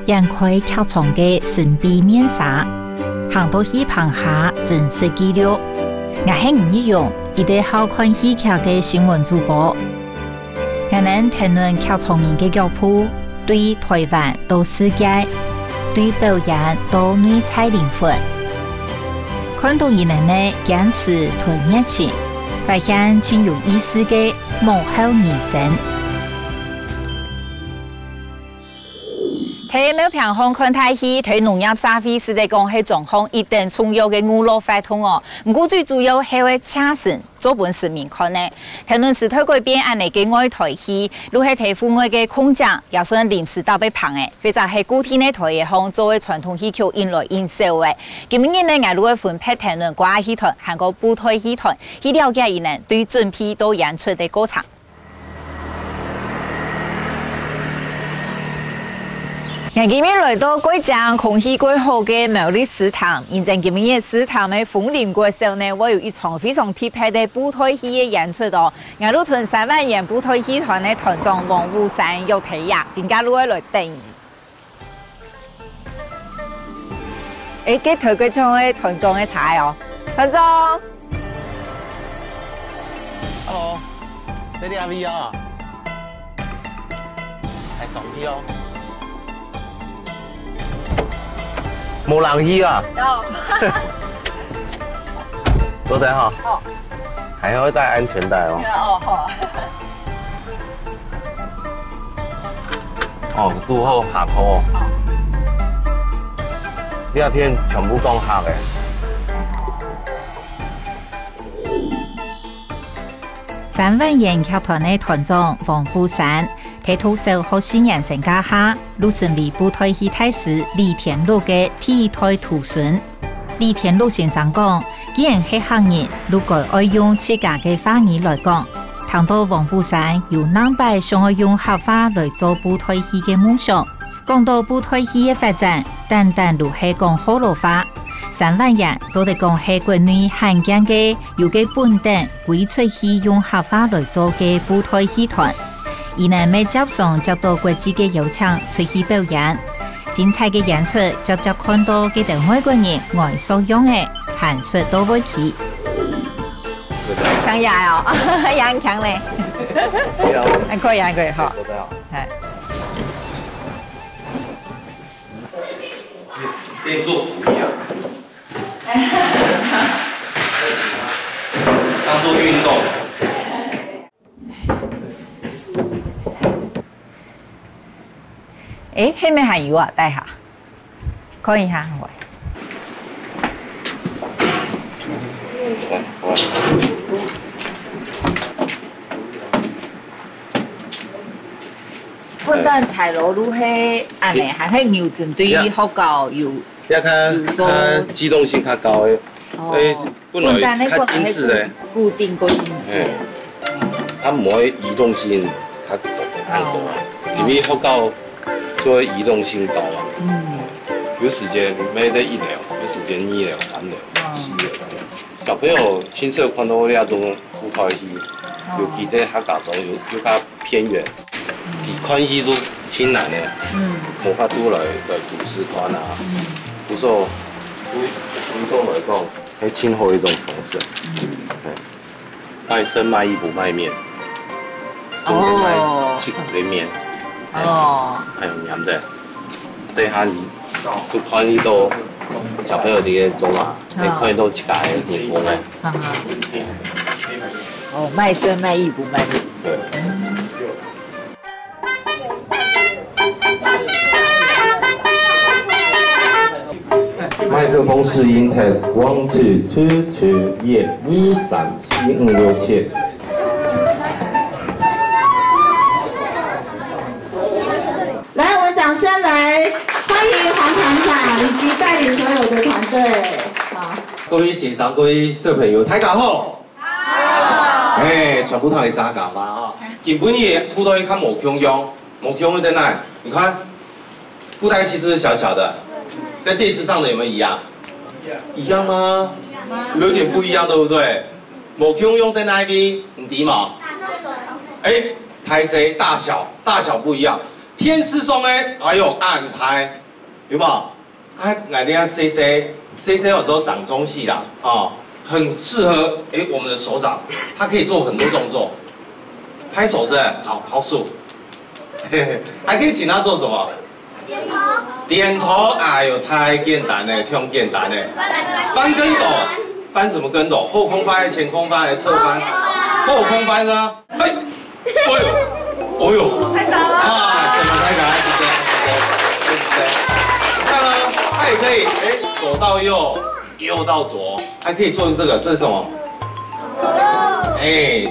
掩盖客场的神秘面纱，行到戏棚下真实记录。我是吴一勇，一对好看戏剧的新闻主播。我能谈论客场人的脚步，对台湾到世界，对表演到内在灵魂。看到伊人的坚持同热情，发现真有意思的幕後人生。睇冇平衡看太戲，睇農業社會是嚟講係狀況一定重要嘅娛樂活動哦。唔過最主要係為車神做本市民看呢。談論是推改變安尼嘅外台戲，如係睇戶外嘅空降，也算臨時搭俾棚嘅，或者係固定嘅台嘅項作為傳統戲曲引來引銷嘅。今日呢，我如果分配談論國戲團、韓國舞台戲團，去了解伊人對準備到演出嘅過程。我今日來到貴江空氣貴好嘅苗栗食堂，現在今日食堂嘅風鈴過時候呢，我有一場非常特別嘅舞台戲嘅演出哦。我都同3萬元舞台戲團嘅團長王武山約睇呀，點解都來定？嘅台貴場嘅團長嘅台哦，團長。Hello， 這裡阿 V 啊，係上戲哦。冇人去啊！有。坐得好。好。還要帶安全帶哦。哦好。哦，拄好下課哦。呢一片全部講客嘅。3萬元劇團嘅團長王富山。喺土手學新人成家下，陸神為舞台戲大師李天祿嘅第一代徒孫。李天祿先生講，既然係行人，如果愛用自家嘅話語來講，談到王富山有兩擺想要用客話來做舞台戲嘅夢想。講到舞台戲嘅發展，單單如係講好老話，3萬人做得講係國內罕見嘅有嘅本地會出戲用客話來做嘅舞台戲團。伊能每接上接到國際嘅邀請出去表演，精彩嘅演出接看到幾對外國人愛所用嘅韓術都會去。強牙哦，楊強咧，還可以還可以好。係。邊做不一樣，當做運動。係咪還有啊？帶下，看一下我。判斷菜路如係安尼，還係牛針對學校有做機動性較高嘅，本來較精緻嘅，固定個精緻。它唔會移動性較多，因為學校。所以移動性高啊，有時間咩得1療，有時間2療、3療、4療。小朋友親切看到我哋種舞台戲，尤其在客家中有較偏遠，看戲都親難嘅，無法度來都市看啊，不過運動來講係親好一種方式，賣身賣藝不賣面，中間賣氣嘅面。哦，係飲啫，對下你都看呢度小朋友啲嘅種啊，你看到自家嘅眼光嘅。哦，賣身賣藝不賣面。對。麥克風試音 test 1 2 2 2 1 2 3 4 5 6 7。掌聲來歡迎黃團長以及帶領所有的團隊。好，各位線上各位小朋友，大家好。好。全部睇三架嘛啊！基本嘢舞台看冇強樣，冇強在哪？你看，舞台其實是小小的，跟電視上的有沒有一樣？一樣嗎？有點不一樣，對不對？冇強樣在哪邊？唔知嘛？台誰大小不一樣。天师松呢，还有安排，有没有？啊，来这样 CC 很多掌中戏啦，哦，很适合我们的手掌，它可以做很多动作，拍手是好数，嘿嘿，还可以请他做什么？点头，哎呦，太简单了，太简单了。翻跟斗，翻什么跟斗？后空翻、前空翻还是侧翻？后空翻呢？哎，哦呦，太少了啊！什么太可爱？对，你看呢，它也可以左到右，右到左，还可以做这个，这是什么？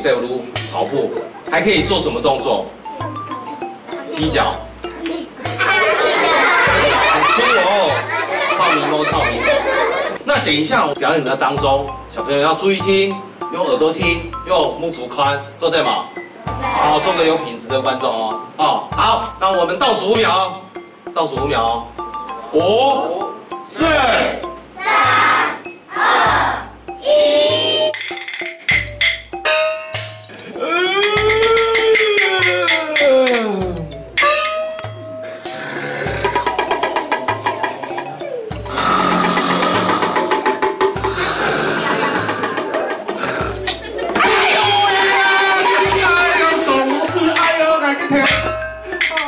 这撸跑步，还可以做什么动作？踢脚。很粗哦，操迷。那等一下我表演的当中，小朋友要注意听，用耳朵听，用目图看，做对吗？好，做个有品质的观众哦。好，那我们倒数5秒，5、4、3、2、1。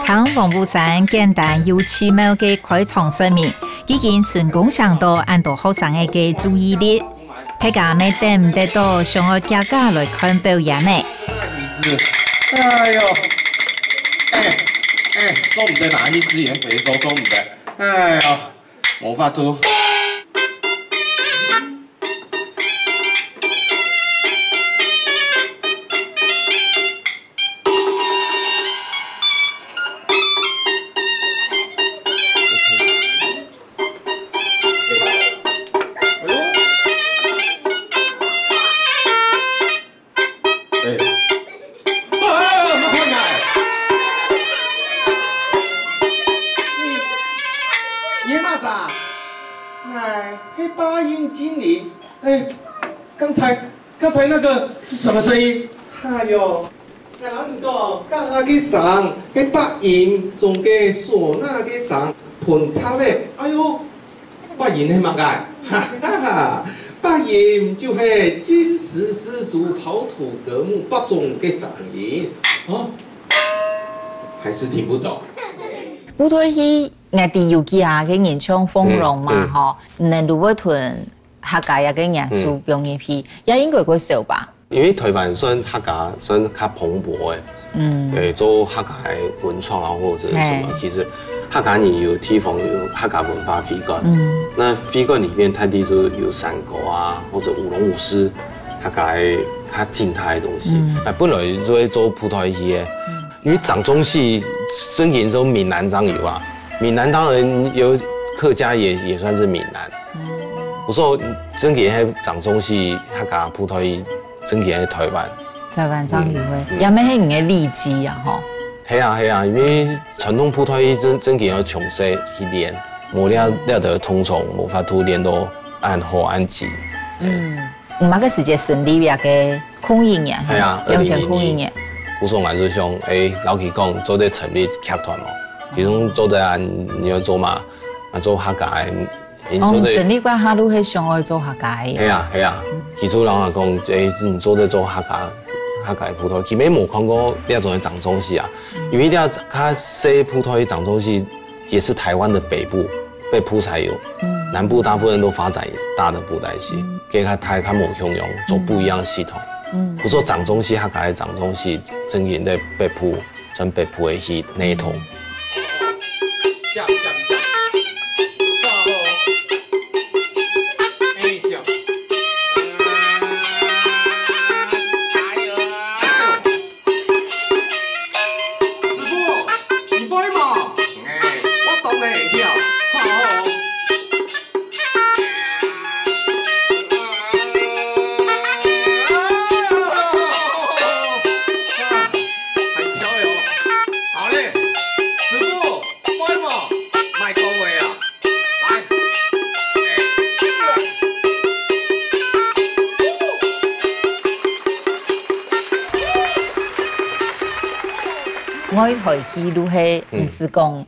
唐王富山简单又奇妙的开场说明，已經成功上到很多學生嘅注意力。大家咪得唔得到上我家家來看表演呢？哎呦，做唔得拿去資源回收，做唔得，哎呦，冇法度。爷妈子啊，哎，黑八音精灵，刚才那个是什么声音？哎呦，哎，老你讲，刚那个上，黑八音从个唢呐个上喷他嘞，哎呦，八音黑嘛个，哈哈哈，八音就系金石丝竹刨土革木八种个嗓音，还是听不懂。舞台戲外地有幾下嘅演唱豐容嘛，吼，能如果屯客家嘅元素表演戲，也應該會少吧？因為台灣算客家算較蓬勃誒，做客家文創啊或者什麼，其實客家人有地方有客家文化會館，那會館裡面它地就有山歌啊或者舞龍舞獅，客家較靜態嘅東西。本來就會做舞台戲嘅。因為掌中戲，真言說閩南漳有啊，閩南當然有客家也算是閩南。我說真嘅係掌中戲，客家舞台戲，真嘅係台灣。台灣漳有誒，有咩係唔嘅利基啊？吼。係啊，因為傳統舞台戲真嘅要從細去練，冇了得通從，冇法度練到按好按字。唔係個時節順利呀嘅空音嘅，係啊，2000空音嘅。胡松還是想，老實講，做啲成立劇團咯，其中做得你要做嘛，做客家嘅。成立個下路係想愛做客家嘅。係啊，其實人話講，做得做客家舞台，基本冇看過呢種嘅掌中戲啊，因為呢較細舞台掌中戲也是台灣的北部才有，南部大部分都發展大的布袋戲，給佢睇佢冇共用，做不一樣系統。不做掌中戲，客家嘅掌中戲，真嘅在北部，像北部嘅戲那一頭。我台戏愈係唔是講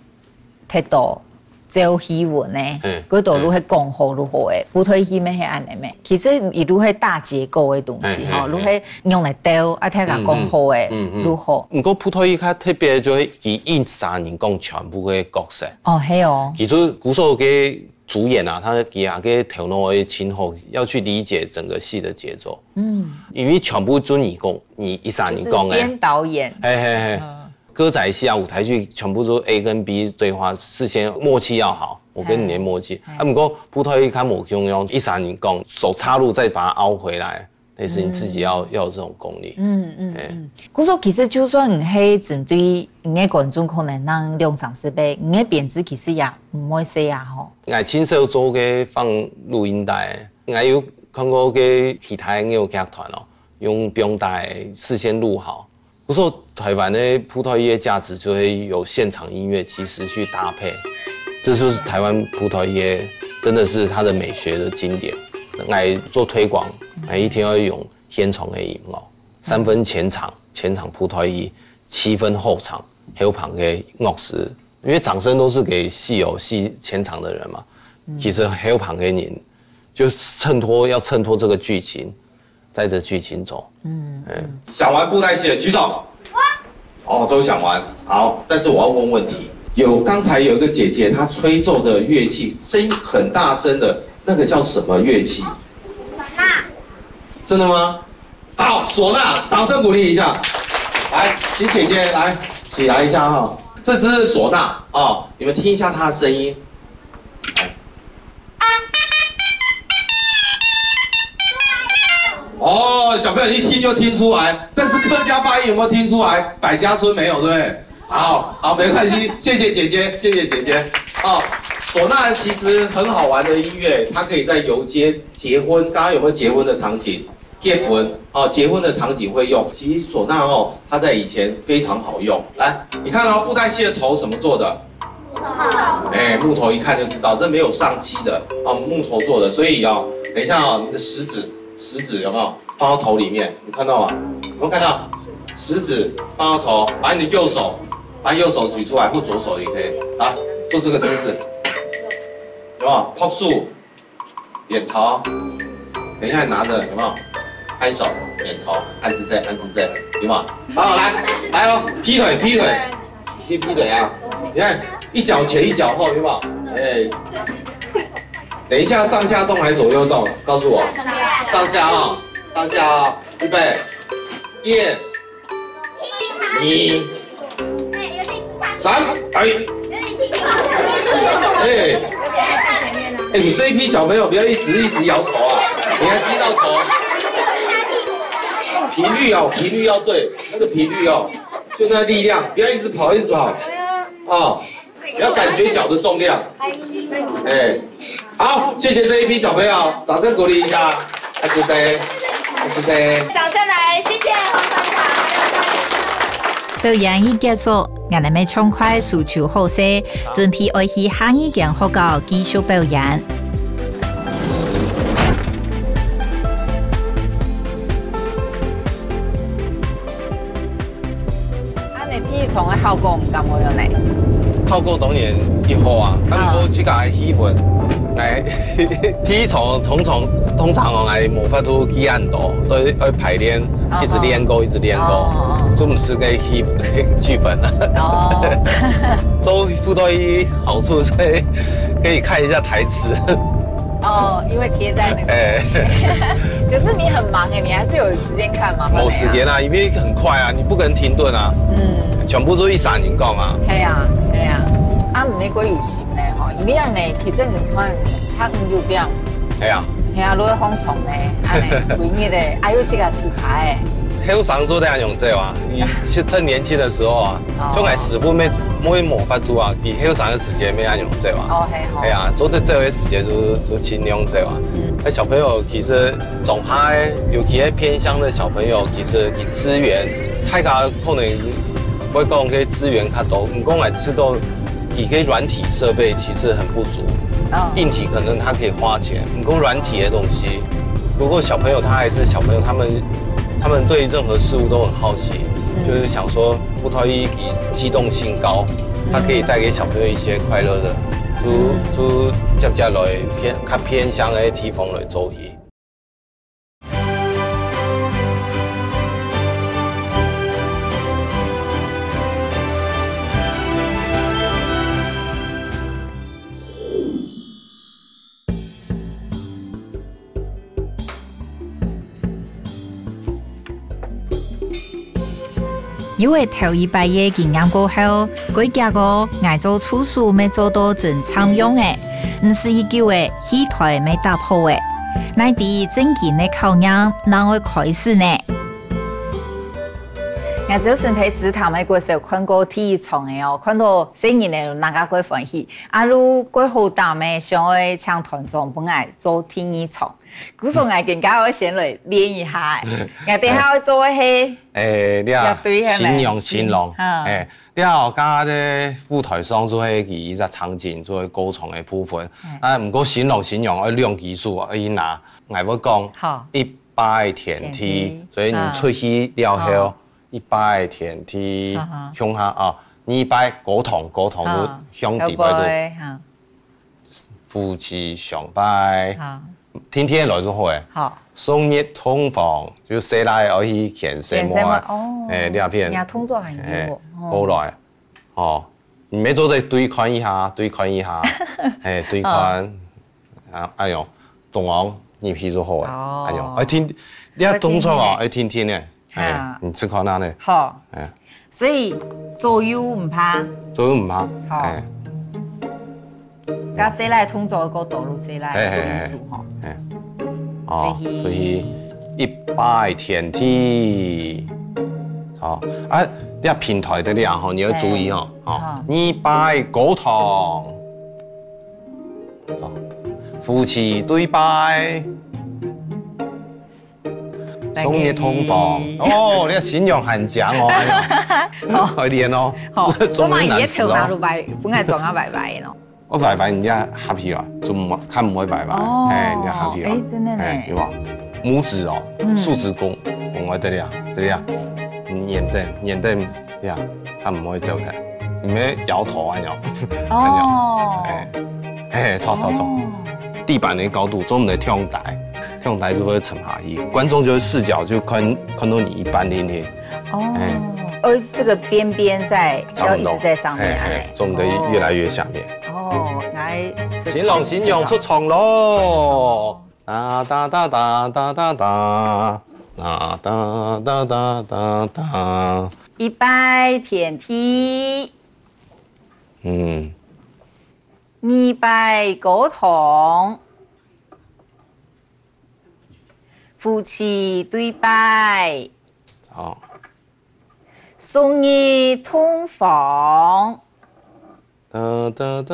睇到照戲文呢，嗰度愈係講好愈好誒，舞台戲咩係安尼咩？其實伊愈係大結構嘅東西吼，愈係用嚟雕，啊睇下講好誒，愈好。不過舞台戲較特別就係佢印3人講全部嘅角色。哦，係哦。其實鼓手嘅主演啊，他佢啊嘅頭腦嘅前後要去理解整個戲的節奏。因為全部准你講，你3人講誒。編導演。嘿。歌仔戲啊，舞台劇全部都 A 跟 B 對話，事先默契要好，我跟你的默契。不過舞台劇較冇用3人講，手插入再把它凹回來，但是你自己要有這種功力。鼓手其實就算唔係針對你嘅觀眾，可能讓2-3倍，你嘅編制其實也唔會寫啊吼。我親手做嘅放錄音帶，我有看過嘅其他嘅劇團哦，用錄音帶事先錄好。不過台灣的舞台劇價值就會有現場音樂及時去搭配，這就是台灣舞台劇真的是它的美學的經典。來做推廣，一定要用現場的音樂，3分前場舞台劇，7分後場，還有旁嘅樂師，因為掌聲都是給戲前場的人嘛，其實還有旁嘅人就要襯托這個劇情。帶着劇情走。想玩布袋戲的舉手。哦，都想玩。好，但是我要問題。剛才有一個姐姐，她吹奏的樂器聲音很大聲的，那個叫什麼樂器？嗩吶。真的嗎？好，嗩吶，掌聲鼓勵一下。來，請姐姐來起來一下哈。這只是嗩吶啊，你們聽一下她的聲音。哦，小朋友一聽就聽出來，但是客家八音有沒有聽出來？百家村沒有，對不對？好，沒關係，謝謝姐姐，謝謝姐姐。哦，嗩吶其實很好玩的音樂，它可以在遊街結婚，剛剛有沒有結婚的場景？結婚哦，結婚的場景會用。其實嗩吶哦，它在以前非常好用。來，你看哦，布袋戲的頭什麼做的？木頭一看就知道，這沒有上漆的哦，木頭做的，所以哦，等一下哦，你的食指有沒有放到頭裡面？你看到嗎？有沒有看到？食指放到頭，把你的右手舉出來，或左手也可以。來，做這個姿勢，有沒有？撲樹，點頭。等一下你拿着，有沒有？拍手，點頭，按姿勢，有沒有？好，來哦，劈腿，先劈腿啊！你看，一腳前一腳後，有沒有？等一下上下動還是左右動？告訴我。上下啊，預備，1、2、3，你這一批小朋友不要一直搖頭啊，你還低到頭，頻率要對，那個頻率哦，就那力量，不要一直跑，啊，不要感覺腳的重量，好，謝謝這一批小朋友，掌聲鼓勵一下。掌聲來，謝謝黃團長。表演已結束，我哋咪暢快訴求好勢，準備愛去下一間學校繼續表演。你體育場嘅效果唔咁好樣呢？效果當然越好啊，咁我自家嘅氣氛。體育場通常我係冇法度記咁多，所以要排練，一直練過，就唔是個劇本啦。做布袋戲好處是可以看一下台詞。哦，因為貼在那個。可是你很忙誒，你還是有時間看嗎？冇時間啊，因為很快啊，你不可能停頓啊。全部都3人講啊。係啊。啊，唔係鬼有心咧，吼，因為安尼其實你看，他唔就變。係啊，攞去放蟲咧，安尼規日咧，還有這個食材誒。後生做啲人用這話，趁年輕的時候啊，就係師傅冇法度啊，佢後生嘅時間咩人用這話。哦，係啊，做得這個時間就盡用這話。小朋友其實仲係，尤其係偏鄉的小朋友，其實佢資源，大家可能會講佢資源較多，唔講係知道。佢嘅軟體設備其實很不足，硬體可能他可以花錢，不過軟體的東西，不過小朋友他還是小朋友，他們對任何事物都很好奇，就是想说布袋戏机动性高，它可以带给小朋友一些快乐的，接来较偏向的地方来做戏。因为头一摆嘅经验过后，佢家个爱做处事没做到正常用嘅，唔是依旧嘅戏台没打破嘅，乃啲正经嘅考验，哪会开始呢？我做身体食堂嘅嗰時候看過體育場嘅哦，看到新人嘅大家過歡喜，如過好大嘅想去搶團長本來做體育場，嗰時候我更加會先來練一下，我等下會做係你啊，形容，你啊，加啲舞台上做係一個場景，做高場嘅部分，唔過形容要用技術啊，要拿，我要講100田梯，所以你出去了後。100田梯向下啊，200高堂都向地擺度，夫妻相拜，天天來就好誒。送熱通房，就寫來可以填寫麼？呢片。呀，通作很多。過來，哦，你咪做得對看一下，對看，哎呦，動王你皮就好誒，哎呦，天，你啊動作啊，天天嘅。你吃看哪呢？好，所以左右唔怕，好，加谁来通做个道路，谁来做艺术吼，所以100田梯，好你啊平台的量吼，你要注意吼，200高堂，夫妻对拜。送熱通房哦，你個形容很強哦，快練哦。好，做埋嘢條大路擺，本來撞下擺擺咯。我擺擺人家合皮啊，就唔看唔會擺擺，人家合皮啊。真的呢。對吧？拇指哦，數指公我得了，眼瞪呀，他唔會走嘅，唔係搖頭啊搖。哦。錯，地板的高度，做唔得跳台。跳台就會沉下去，觀眾就是視角就看到你100田梯。哦，這個邊在要一直在上面，所以我們得越來越下面。哦，來形容出場咯！噠噠噠噠噠噠噠噠噠噠噠。100田梯。200高堂。夫妻對拜，好，送熱通房。OK，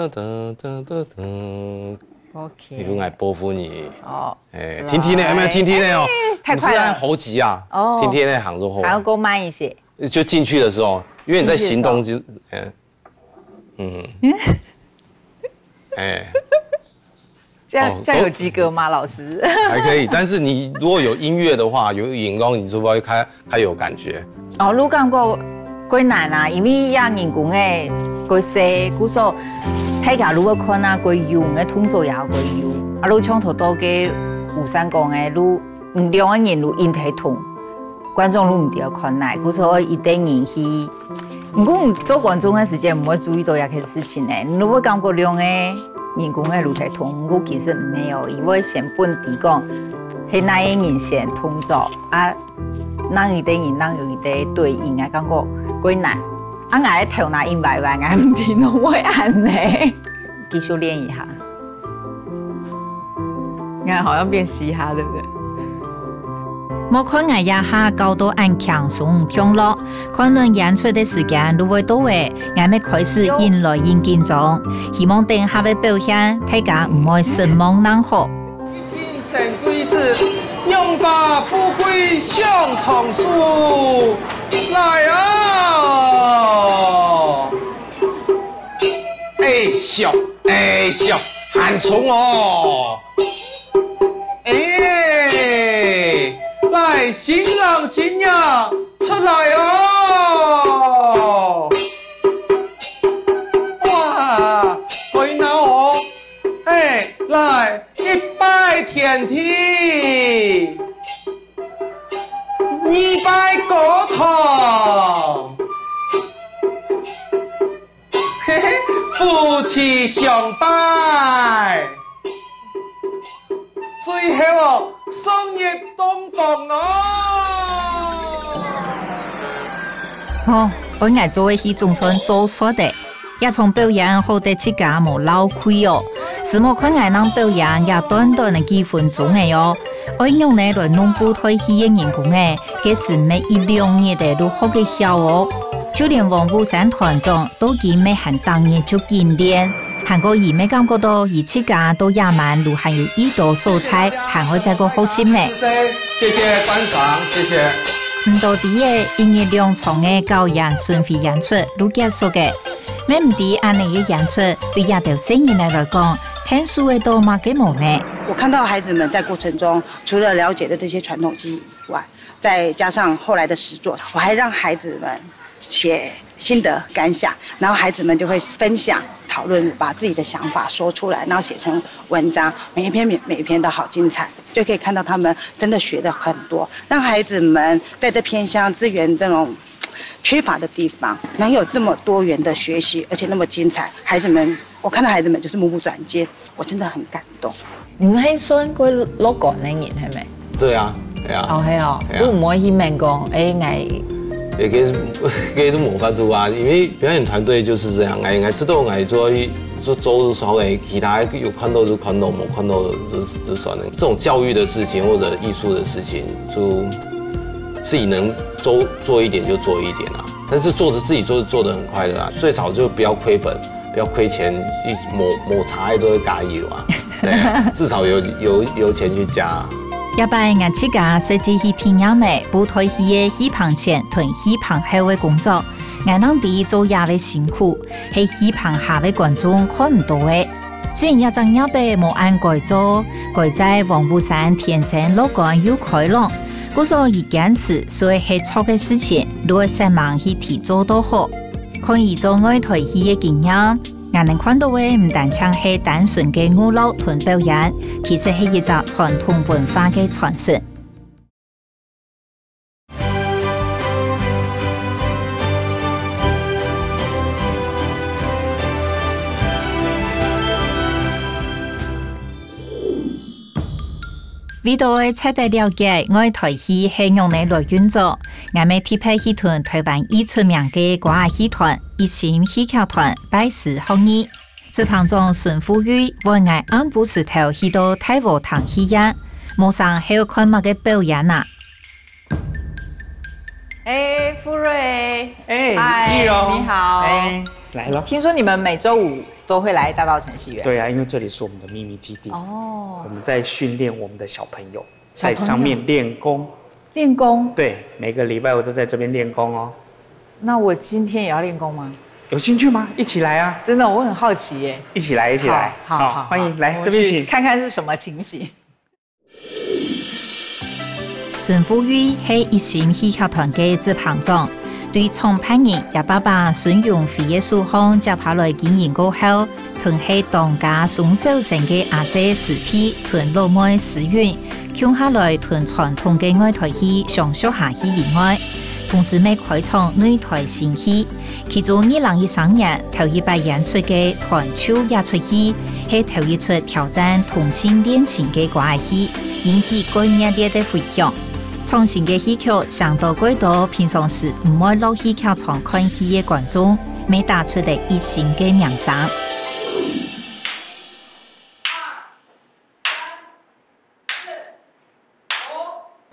你會愛報復你。哦，天天呢？有沒有天天呢？哦，太快了，猴急啊！哦，天天呢行就後。還要夠慢一些。就進去的時候，因為你在行動就，這樣有及格嗎，老師？還可以，但是你如果有音樂的話，有熒光，你就會開有感覺。哦，你講過幾難啊，因為呀人工誒幾細，故說大家如果看啊幾用嘅動作也幾用，你從頭到尾有三講誒，你唔兩個人如引體痛，觀眾你唔得看來，故說一定人去。不過做觀眾嘅時間唔會注意到一件事情誒，你如果講過兩個。人工嘅露台通，我其實沒有，因為先本地講係哪一人先通做啊，哪一啲人哪有一啲對應啊，感覺幾難。啊，我喺頭那100萬，我唔聽到會按呢，繼續練一下。你看好像變嘻哈，對不對？莫看我一下搞到按強鬆跳落，可能演出的時間都會到嘅，我咪開始引來引緊張，希望等下嘅表現大家唔會失望難好。聽神歸子，用把不歸向場數，來啊！笑，喊蟲哦！來，新郎新娘出來哦！哇，可以拿哦，哎，来一拜天地，2拜高堂，嘿嘿，夫妻相拜，最后送入洞房哦。哦，我爱做的去中村做说的，也从表演好得起家无老亏哦。是莫看爱人表演也短短的几分钟的哟。我用呢来弄舞台戏的人工诶，这是每1-2年的都好嘅效哦。就连王虎山团长都已每喊当年就经典，韩国已没感觉到以起家都也蛮如含有1道素材，韩国这个好心呢。谢谢班长，谢谢。唔到底嘅音乐2场嘅表演顺利演出都结束嘅，咩唔啲安尼嘅演出对亚条新人来讲，听书嘅多嘛嘅无呢？我看到孩子们在过程中，除了了解了这些传统技艺以外，再加上后来的实作，我还让孩子们写心得感想，然后孩子们就会分享、讨论，把自己的想法说出来，然后写成文章，每一篇都好精彩，就可以看到他们真的学的很多，让孩子们在这偏乡资源这种缺乏的地方，能有这么多元的学习，而且那么精彩，孩子们，我看到孩子们就是目不转睛，我真的很感动。唔係算佢攞個呢年係咪？对啊，系啊。哦係哦，會唔會去問講誒藝？也可以是模範組啊，因為表演團隊就是這樣，愛知道愛做就稍微其他有看到就看到，沒看到就算了。這種教育的事情或者藝術的事情，就自己能做一點就做一點啊。但是自己做得很快樂啊，最少就不要虧本，不要虧錢，抹茶就會加油啊。對啊，至少有錢去加。一擺我自家設計去體驗嘅舞台戲嘅戲棚前同戲棚後嘅工作，我當地做也會辛苦，係戲棚下嘅觀眾看唔到嘅。雖然一張一擺冇按改做，改在王虎山天生樂觀又開朗，故所以堅持所以係錯嘅事情，都會希望去提做到好。可以做舞台戲嘅經驗。我能看到嘅唔單淨係單純嘅舞蹈同表演，其實係一個傳統文化嘅傳承。為到徹底了解舞台戲係用嚟來運作，我們貼配戲團台灣最出名嘅歌仔戲團一心戲劇團拜師學藝。這旁中孫富裕為我按部石頭去到太和堂戲演，馬上還有看乜嘅表演啊！哎，富瑞，哎，玉榮，你好，哎，來了。聽說你們每週5都會來大稻埕戲院。對啊，因為這裡是我們的秘密基地。哦，我們在訓練我們的小朋友，在上面練功。練功？對，每個禮拜我都在這邊練功哦。那我今天也要練功嗎？有興趣嗎？一起來啊！真的，我很好奇耶。一起來，一起來。好，歡迎來這邊請，看看是什麼情形。孫富裕係一心戲劇團嘅執行長，對創辦人也把孫永輝嘅書項接下來經營過後，同係當家宋小成嘅阿姐史皮同老妹史韻，共下來同傳統嘅舞台戲上學下戲以外，同時未開創舞台新戲。其中2013年頭一擺演出嘅團秋演出戲，係頭一出挑戰同性戀情嘅歌仔戲，引起高熱烈的迴響。創新嘅戲劇相當幾多平常時唔會落戲劇場看戲嘅觀眾，未打出的一新嘅名聲。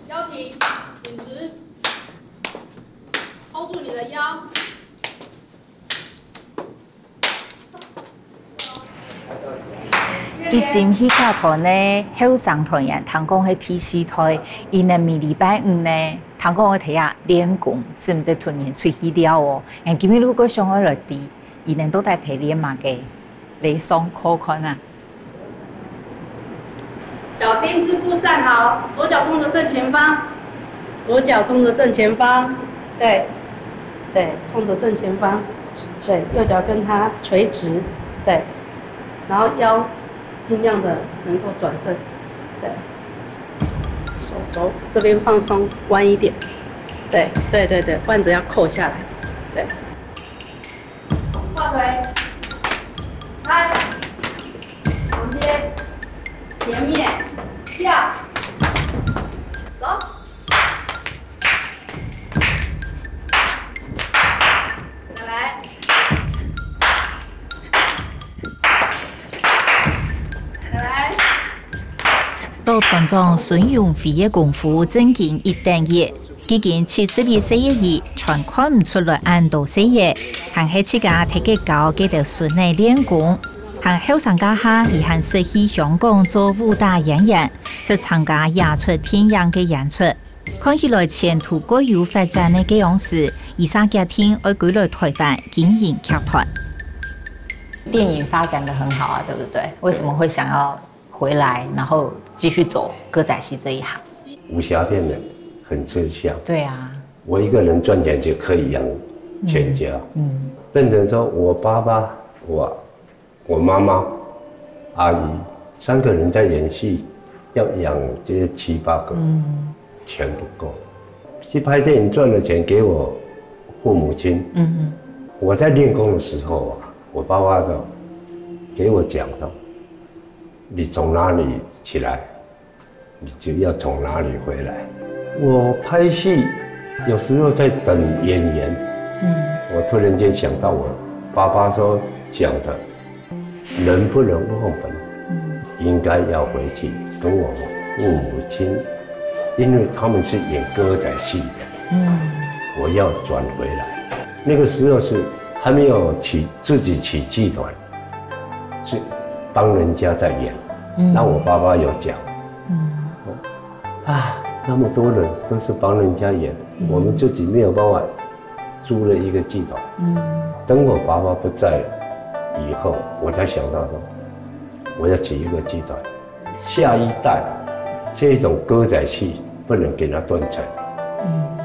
腰挺，挺直 ，hold 住你的腰。一心戲劇團呢，後生團員，聽講係第4台，伊呢每禮拜5呢，聽講我睇下練功，是唔得團員出去了哦。誒，今日如果上去落地，伊呢都在睇練嘛嘅，你上課看啊。腳丁字步站好，左腳衝着正前方，左腳衝着正前方，對，对，冲着正前方，对，右脚跟它垂直，对，然后腰尽量的能够转正，对，手肘这边放松，弯一点，对，对对对，腕子要扣下来，对，换腿，开，旁边，前面，跳，走。到团长孙永辉的功夫正经一等一，已经72岁的伊，全看唔出来按多岁嘢，还係自家睇嘅教嘅條孫嚟練功，還後生家下伊還是去香港做武打演員，是參加亞出天陽嘅演出，看起來前途各有發展嘅樣子，伊生家庭愛歸來台灣經營劇團。電影發展得很好啊，對不對？為什麼會想要回來，然後繼續走歌仔戲這一行？武俠片人很吃香。對啊，我一個人賺錢就可以養全家。變成說我爸爸、我媽媽、阿姨3個人在演戲，要養這些7、8個，錢不夠。去拍電影賺了錢給我父母親。我在練功的時候啊，我爸爸就給我講說，你從哪裡起來，你就要從哪裡回來。我拍戲有時候在等演員，我突然間想到我爸爸說講的，人不能忘本，應該要回去跟我父母親，因為他們是演歌仔戲的，我要轉回來。那個時候是還沒有自己起劇團，是幫人家在演。那我爸爸有講，那麼多人都是幫人家演，我們自己沒有辦法租了一個劇團。等我爸爸不在以後，我才想到說，我要起一個劇團，下一代這種歌仔戲不能給它斷層，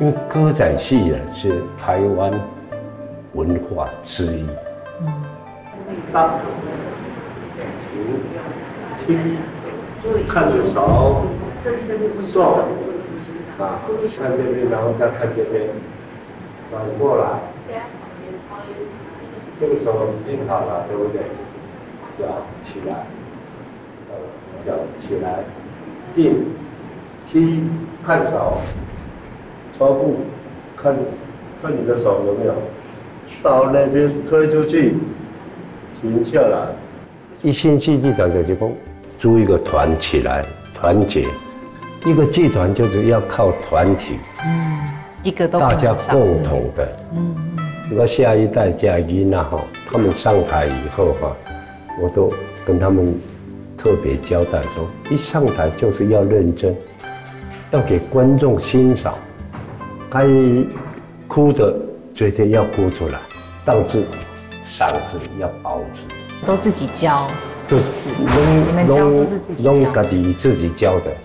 因為歌仔戲呢是台灣文化之一。看着手，做，看这边，然后再看这边，转过来。这个手已经好了，对不对？脚起来，脚起来，定，踢，看手，抽步，看你的手有没有到那边推出去，停下来。一新戏剧团就是讲。租一个团起来，团结，一个剧团就是要靠团体，一个都大家共同的，这个下一代家囡啊哈，他们上台以后哈，我都跟他们特别交代说，一上台就是要认真，要给观众欣赏，该哭的绝对要哭出来，但是嗓子要保持，都自己教。就是你们教都是自己教，拢家己自己教的。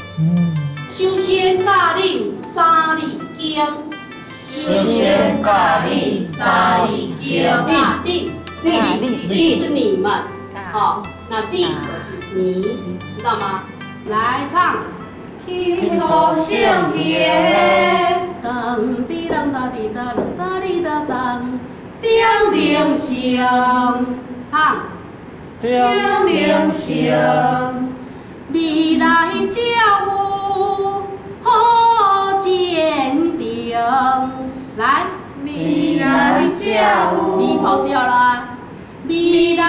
首先教你三字经，首先教你三字经。地是你们，好，那地就是你，知道吗？来唱。天土上天，当滴当哒滴哒啷哒滴哒当，叮铃响，唱。叮铃响，未来才有好坚定。来，未来才有，你跑掉了。未来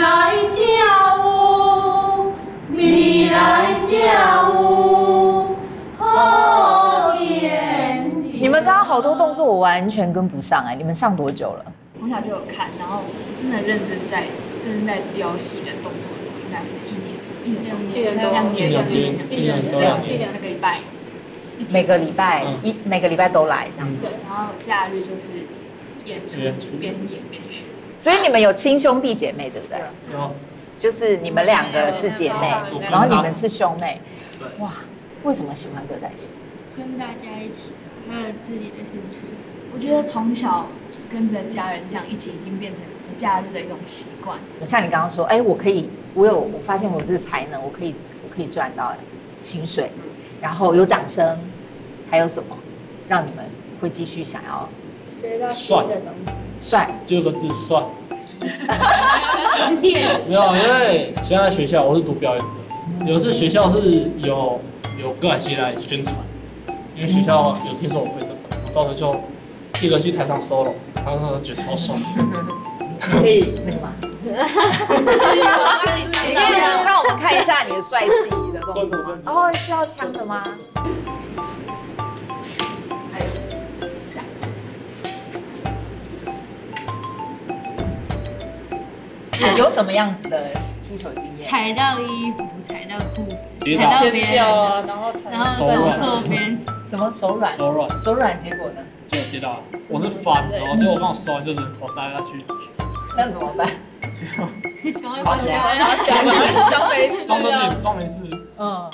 才有，未来才有好坚定。你们刚刚好多动作我完全跟不上哎，你们上多久了？从小就有看，然后真的认真在雕戏的动作的时候，应该是1年2个礼拜，每个礼拜都来这样子。然后假日就是演出，边演边学。所以你们有亲兄弟姐妹对不对？有，就是你们2个是姐妹，然后你们是兄妹。哇，为什么喜欢歌仔戏？跟大家一起，还有自己的兴趣。我觉得从小跟着家人这样一起，已经变成假日的一种习惯。像你刚刚说，我发现我这个才能，我可以赚到薪水，然后有掌声，还有什么让你们会继续想要学到新的东西？帅，就有个字帅。没有，因为现在学校我是读表演的，有一次学校是有歌仔戏来宣传，因为学校有听说我会这个，我到时候就一个人去台上 solo， 然后觉得超爽。可以那个吗？你可以让我们看一下你的帅气的动作吗？哦，是要枪的吗？有什么样子的出糗经验？踩到衣服，踩到裤子，踩到别人，然后滚错边，什么手软？手软，结果呢？就接到了，我是翻，然后结果我刚好手完就只能头栽下去。那怎么办？赶快爬起来，装没事，装没事。嗯。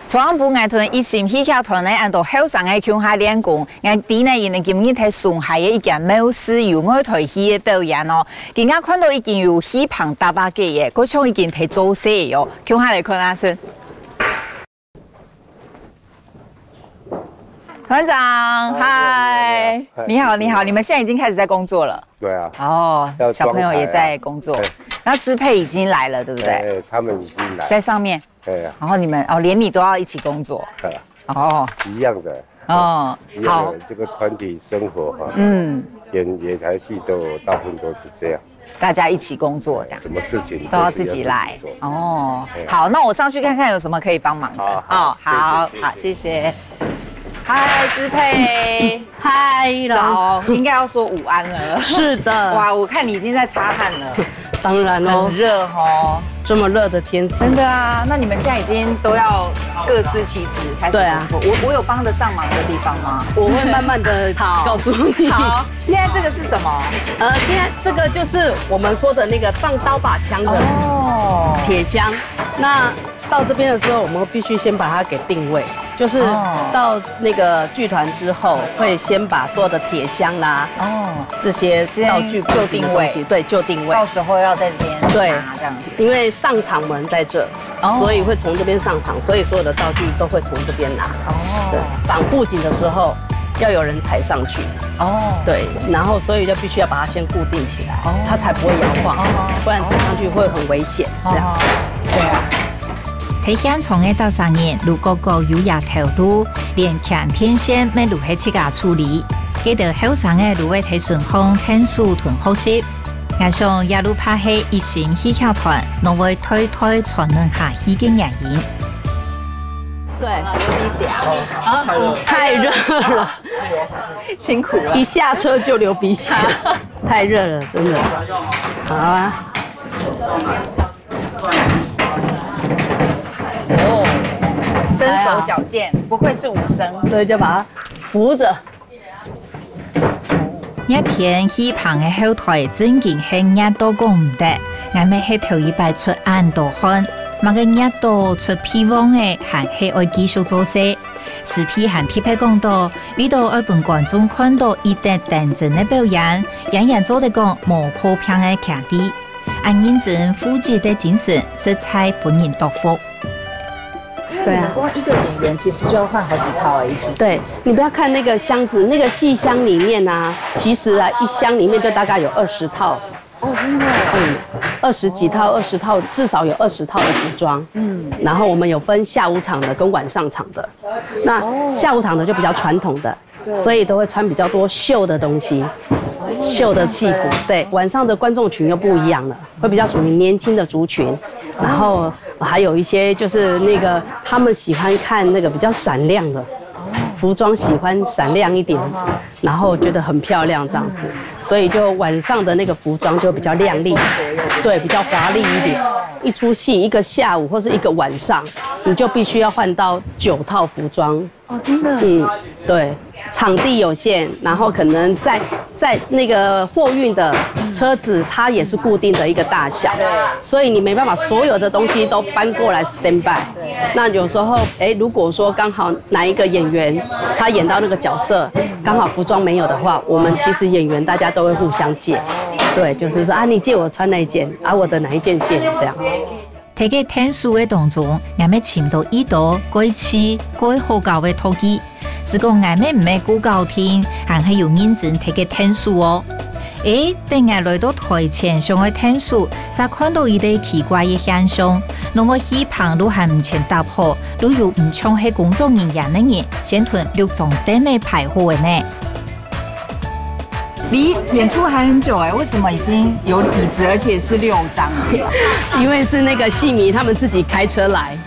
中央部藝團一線戲劇團呢，按照後生嘅腔下練功，我哋呢因為今日睇上海嘅一件舞獅由我台戲嘅表演哦，而家看到已經有戲棚大把嘅嘢，嗰場已經睇做勢嘅哦，腔下嚟看下先。團長，嗨，你好，你好，你們現在已經開始在工作了。對啊。哦，小朋友也在工作，然後師配已經來了，對不對？他們已經來。在上面。对啊。然後你們連你都要一起工作。對。哦。一樣的。哦。好。這個團體生活哈。演台戲都大部分都是這樣。大家一起工作，這樣。什麼事情都要自己來。哦。好，那我上去看看有什麼可以幫忙的。哦，好，謝謝。嗨，師配，嗨，早，應該要說午安了。是的，哇，我看你已經在擦汗了。當然哦，很熱哦，這麼熱的天氣。真的啊，那你們現在已經都要各司其職開始工作。對啊，我有幫得上忙的地方嗎？我會慢慢的告訴你。好，現在這個是什麼？現在這個就是我們說的那個放刀把槍的鐵箱。那到這邊的時候，我們必須先把它給定位。就是到那個劇團之後，會先把所有的鐵箱啦，這些道具就定位，對，就定位。到時候要在這邊對，這樣子。因為上場門在這，所以會從這邊上場，所以所有的道具都會從這邊拿。對，綁布景的時候要有人踩上去。對，然後所以就必須要把它先固定起來，它才不會搖晃，不然踩上去會很危險。這樣，對啊。喺現場嘅到3年，如個個優雅投入，連強天線咩路喺自家處理，記得後生嘅路會睇順風聽書團學習。我想一路拍戲一線戲劇團，我會推傳承下戲嘅人員。對，流鼻血啊！太熱了，辛苦了，一下車就流鼻血，太熱了，真的。好啊。身手矯健，不愧是武生，所以就把它扶着。一天戲棚嘅後台真經係日多過唔得，我咪係頭一擺出眼度看，嘛個日多出希望嘅，還係愛繼續做事。視頻還貼喺講到，為到愛本觀眾看到一定認真嘅表演，人人做得講冇破片嘅強啲，按認真負責的精神，實在本人多福。对啊，光一個演員其實就要換好幾套一出。對，你不要看那個箱子，那個戲箱裡面啊，其實啊，一箱裡面就大概有20套。哦，真的。20幾套，20套，至少有20套的服裝。然後我們有分下午場的跟晚上場的。那下午場的就比較傳統的，所以都會穿比較多繡的東西，繡的戲服。對，晚上的觀眾群又不一樣了，會比較屬於年輕的族群。然後還有一些就是那個他們喜歡看那個比較閃亮的服裝，喜歡閃亮一點，然後覺得很漂亮這樣子，所以就晚上的那個服裝就比較亮麗。对，比较华丽一点。一出戏一个下午或是一个晚上，你就必须要换到9套服装。哦，真的。对，场地有限，然后可能在那个货运的车子，它也是固定的一个大小，所以你没办法所有的东西都搬过来 stand by。那有时候，如果说刚好哪一个演员他演到那个角色，刚好服装没有的话，我们其实演员大家都会互相借。对，就是说啊，你借我穿那一件，啊，我的哪一件借你这样。喺個聽書嘅當中，我哋尋到一道改詞、改好教嘅途徑。是講我哋唔係顧教聽，還係要認真睇個聽書哦。等我來到台前上嘅聽書，才看到一啲奇怪嘅現象。那麼希望都係唔前搭好，都要唔像係工作人員嘅人，先屯6種等嚟排好嘅呢。離演出還很久為什麼已經有椅子，而且是6張？因為是那個戲迷他們自己開車來，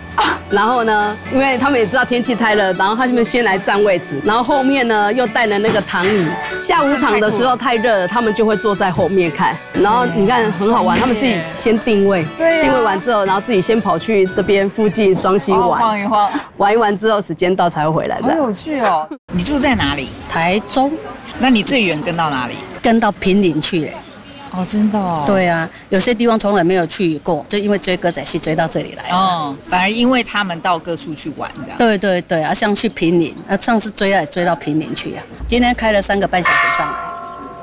然後呢，因為他們也知道天氣太熱，然後他們先來佔位置，然後後面呢又帶了那個躺椅。下午場的時候太熱了，他們就會坐在後面看。然後你看很好玩，他們自己先定位，定位完之後，然後自己先跑去這邊附近雙溪玩，晃一晃，玩一玩之後時間到才會回來的。好有趣哦！你住在哪裡？台中。那你最遠跟到哪裡？跟到坪林去嘞。哦，真的哦。对啊，有些地方從來沒有去過，就因為追歌仔戲追到這裡來。哦，反而因為他們到各處去玩，這樣。對對對啊，像去坪林，上次追到坪林去啊。今天開了3個半小時上來。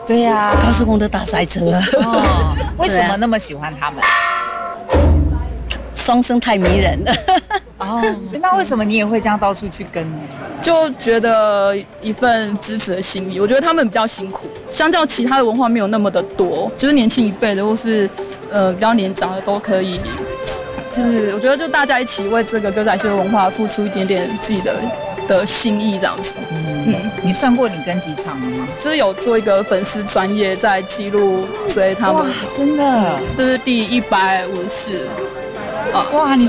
對啊，高速公路大塞車啊。哦，為什麼那麼喜歡他們？雙聲太迷人了。哦，那為什麼你也會這樣到處去跟呢？就覺得一份支持的心意，我覺得他們比較辛苦，相較其他的文化沒有那麼的多，就是年輕一輩的或是比較年長的都可以，就是我覺得就大家一起為這個歌仔戲的文化付出一點點自己的心意這樣子。你算過你跟幾場了嗎？就是有做一個粉絲專頁在記錄追他們。哇，真的，這是第154。哇，你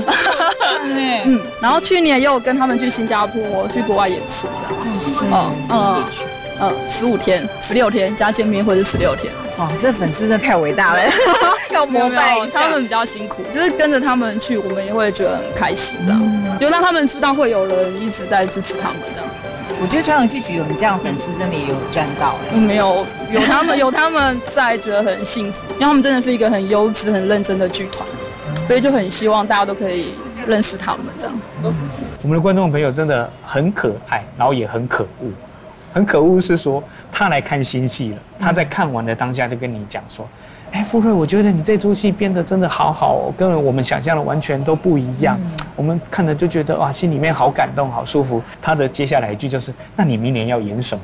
然後去年也有跟他們去新加坡去國外演出，15天、16天加見面會是16天。哇，這粉絲真的太偉大了，要膜拜一下。他們比較辛苦，就是跟着他們去，我們也會覺得很開心，這樣就讓他們知道會有人一直在支持他們，這樣。我覺得傳統戲曲有你這樣粉絲真的也有賺到沒有他們在，覺得很幸福，因為他們真的是一個很優質、很認真的劇團。所以就很希望大家都可以認識他們這樣。我們的觀眾朋友真的很可愛，然後也很可惡。很可惡是說他來看新戲了，他在看完的當下就跟你講說：“富瑞，我覺得你這出戲編得真的好好哦，跟我們想象的完全都不一樣。我們看了就覺得哇，心裡面好感動，好舒服。”他的接下來一句就是：“那你明年要演什麼？”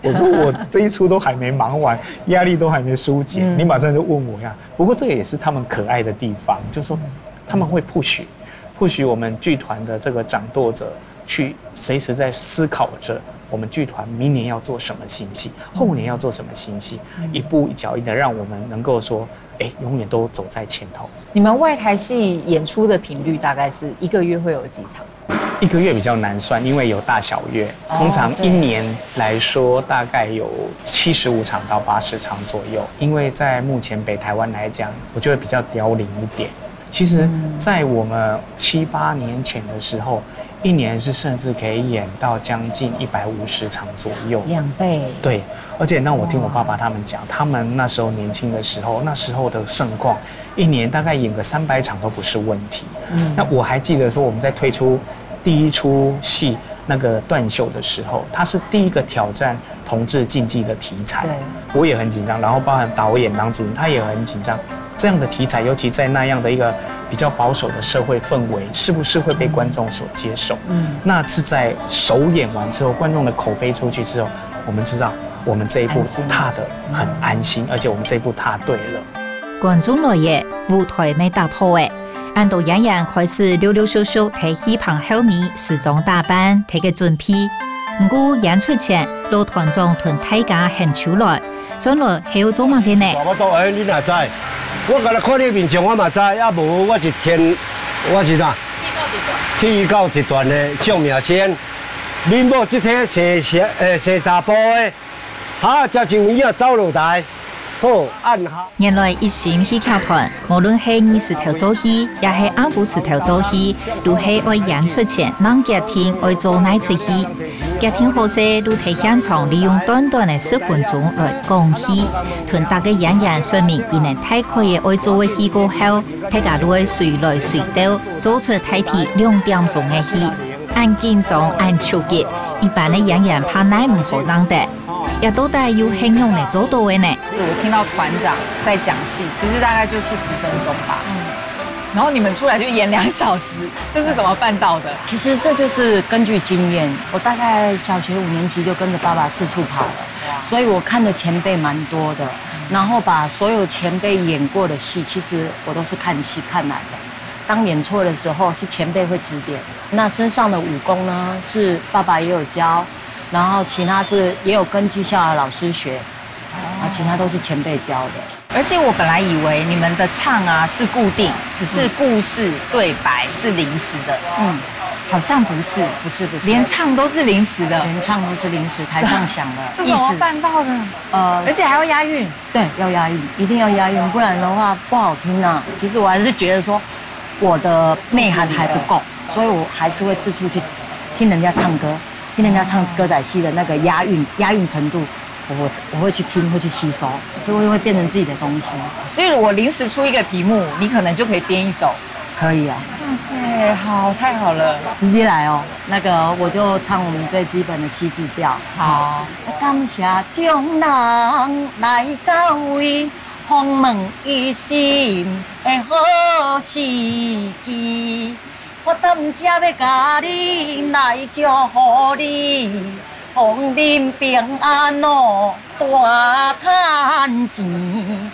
我說我這一出都還沒忙完，壓力都還沒疏解，你馬上就問我呀。不過這個也是他們可愛的地方，就是說他們會push我們劇團的這個掌舵者去隨時在思考着我們劇團明年要做什麼新戲，後年要做什麼新戲，一步一腳印的讓我們能夠說，永遠都走在前頭。你們外台戲演出的頻率大概是1個月會有幾場？1個月比較難算，因為有大小月，通常1年來說大概有75場到80場左右。因為在目前北台灣來講，我覺得比較凋零一點。其實，在我們7、8年前的時候，1年是甚至可以演到將近150場左右，2倍。對，而且那我聽我爸爸他們講，他們那時候年輕的時候，那時候的盛況，1年大概演個300場都不是問題。那我還記得說我們在推出第一出戲那個斷袖的時候，它是第一個挑戰同志禁忌的題材，我也很緊張，然後包含導演郎祖筠他也很緊張，這樣的題材，尤其在那樣的一個比較保守的社會氛圍，是不是會被觀眾所接受？那是在首演完之後，觀眾的口碑出去之後，我們知道我們這一步踏得很安心，而且我們這一步踏對了。觀眾來也，舞台沒打破誒。按到人人開始溜溜咻咻睇戲棚後面時裝打扮睇個準備，不過演出前老團長同大家喊出來，將來係要做乜嘅呢？我都你哪知？我今日看你面相我嘛知，要無我是啥？天高一段的上名仙，恁某這體生查甫的，才像伊啊走落來，好，按下。原来一心戏剧团，无论是20条做戏，也是50条做戏，都是为演出前让家庭爱做哪出戏。家庭好些都在现场利用短短的10分钟来讲戏，同大家演员说明，伊能大概的爱做的戏过后，大家都会随来随到，做出大体2点钟的戏。按紧张、按刺激，一般的演员怕耐唔好当的。也都带有很用的做到的呢。我听到团长在讲戏，其实大概就40分钟吧。然后你们出来就演2小时，这是怎么办到的？其实这就是根据经验，我大概小学5年级就跟着爸爸四处跑了，所以我看的前辈蛮多的。然后把所有前辈演过的戏，其实我都是看戏看来的。当演错的时候，是前辈会指点。那身上的武功呢，是爸爸也有教。然后其他是也有跟剧校的老师学，其他都是前辈教的。而且我本来以为你们的唱啊是固定，只是故事对白是临时的。好像不是，连唱都是临时的，连唱都是临时，台上想的。这怎么办到的？而且还要押韵。对，要押韵，一定要押韵，不然的话不好听啊。其实我还是觉得说我的内涵还不够，所以我还是会四处去听人家唱歌。听人家唱歌仔戏的那个押韵程度，我会去听，会去吸收，就会变成自己的东西。所以我临时出一个题目，你可能就可以编一首。可以啊。哇塞，好，太好了。直接来哦。那个我就唱我们最基本的7字调。好。感谢众人来到位，访问一心的好时机。我等只要甲你来祝福你，帮恁平安哦，大赚钱，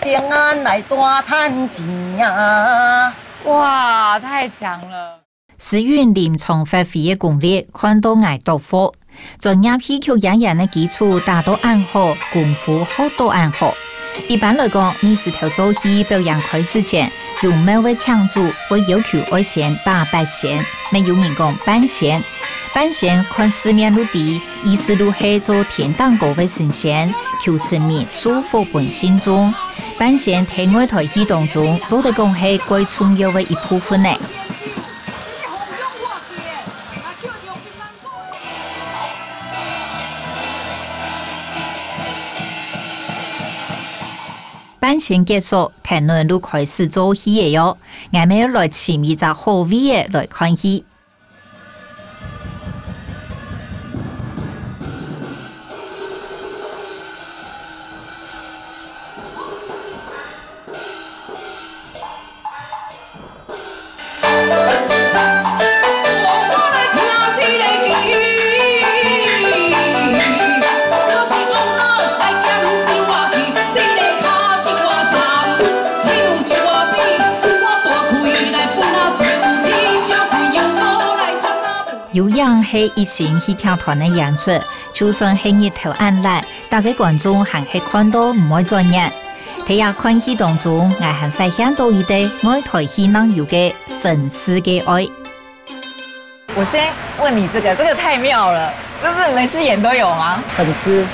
平安来大赚钱啊！哇，太强了！诗韵临床发挥的功力，看到爱多火。专业戏曲演员的基础达到安好，功夫好多安好。一般来讲，20条做戏表演开始前，有每位场主会要求爱先打8仙，没有人讲半仙。半仙看四面如地，意思如是做天堂高位神仙，求神明舒服本心中。半仙在外台戏当中做得讲是最重要的一部分呢。半仙结束，台南都开始做戏的哟。我们要来寻一只好味的来看戏。有样是一心戏剧团的演出，就算是日头暗来，大家观众还是看到唔会转眼。睇下看戏当中，我还发现到一对爱台戏能有嘅粉丝嘅爱。我先问你这个太妙了，就是每次演都有吗？粉丝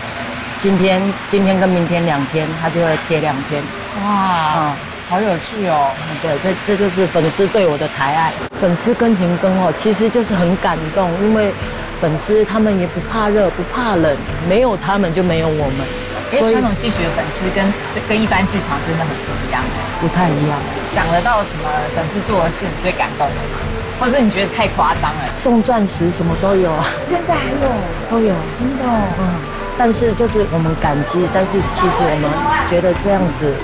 今天跟明天2天，他就会贴2天。哇，好有趣哦！对，这就是粉丝对我的抬爱。粉丝跟情跟哦，其实就是很感动，因为粉丝他们也不怕热，不怕冷，没有他们就没有我们。因为传统戏曲的粉丝跟一般剧场真的很不一样，不太一样。想得到什么粉丝做的事你最感动的吗？或者你觉得太夸张了？送钻石什么都有啊，现在还有都有，真的哦。但是就是我们感激，但是其实我们觉得这样子。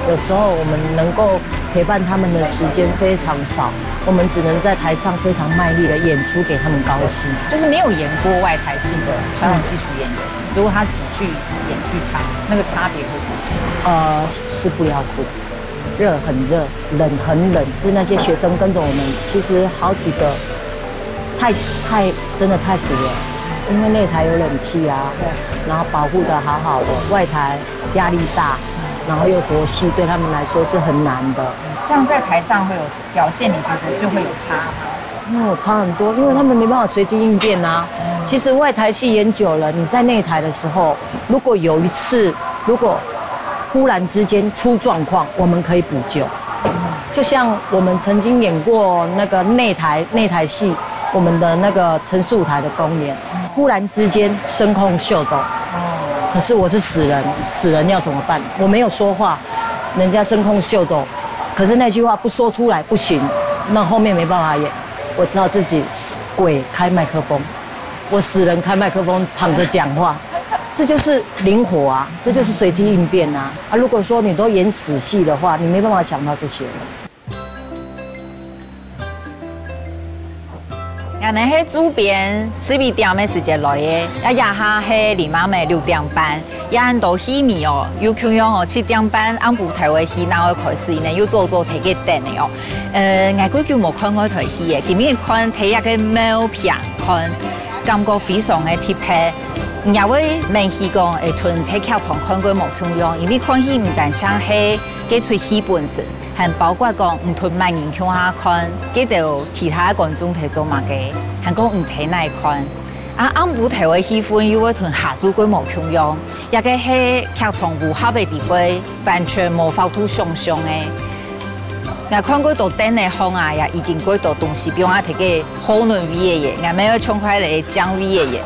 有时候我们能够陪伴他们的时间非常少，我们只能在台上非常卖力的演出给他们高兴。就是没有演过外台戏的传统戏曲演员，如果他只去演剧场，那个差别会是什么？吃不了苦，热很热，冷很冷。就是那些学生跟着我们，其实好几个真的太苦了，因为内台有冷气啊，然后保护得好好的，外台压力大。然后又国戏，对他们来说是很难的。这样在台上会有表现，你觉得就会有差吗？差很多，因为他们没办法随机应变啊。其实外台戏演久了，你在内台的时候，如果有一次，如果忽然之间出状况，我们可以补救。就像我们曾经演过那个内台戏，我们的那个城市舞台的公演，忽然之间声控秀逗，可是我是死人，死人要怎么办？我没有说话，人家声控秀逗，可是那句话不说出来不行，那后面没办法演，我只好自己鬼开麦克风，我死人开麦克风躺着讲话。这就是灵活啊，这就是随机应变啊！如果说你都演死戏的话，你没办法想到这些了。俺那迄主编12点的时间来的，夜下迄礼拜的6点半，也很多戏迷哦，有可能哦7点半按部台湾戏那会开始呢，又做提给等的哦。俺过久冇看过台戏嘅，今日看睇一個毛片看，感覺非常的貼合。也會明戲講會同睇劇場看過冇同樣，因為看戲唔單止係幾出戲本身，還包括講唔同萬人向下看，幾條其他觀眾睇做乜嘅，還講唔睇耐看。按部台灣氣氛又會同下組過冇同樣，一個係劇場舞合嘅地位，完全冇法度想象嘅。我看過到等嘅風啊，也已經過到東西，比如我睇嘅好濃味嘅嘢，我咪要衝開嚟醬味嘅嘢。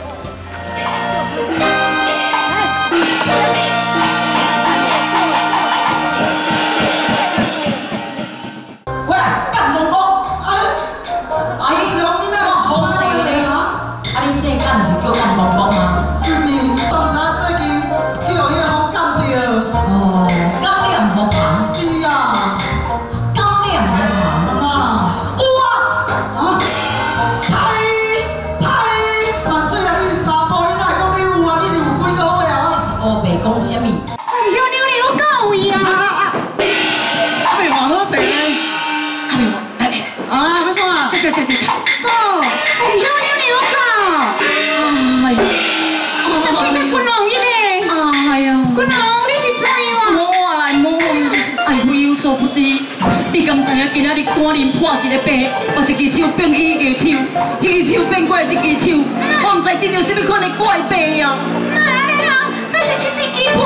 你敢知影今仔日看恁破一个病，有一支手变去迄支手，迄支手变过来一支手，我唔知得到什么款的怪病啊！安尼啦，这是真真奇怪，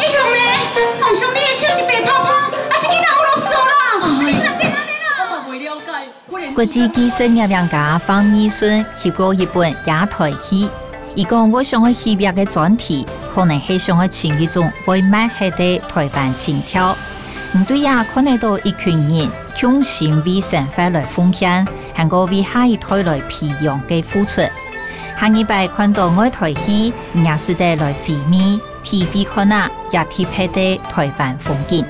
伊用咧，好像你的手是白泡泡，啊，这囡仔有落手啦，你哪变安尼啦？我嘛袂了解。國際技術業人家方義順翕過一本野台戲，伊講我想去翕入嘅專題，可能係想去請一種會買下的台灣情調。唔對呀，看得到一群人用心為生活來奉獻，還個為下一代來培養嘅付出。下一擺看到我台戲，也是得來回味、體會看啊，也貼合的台灣風景。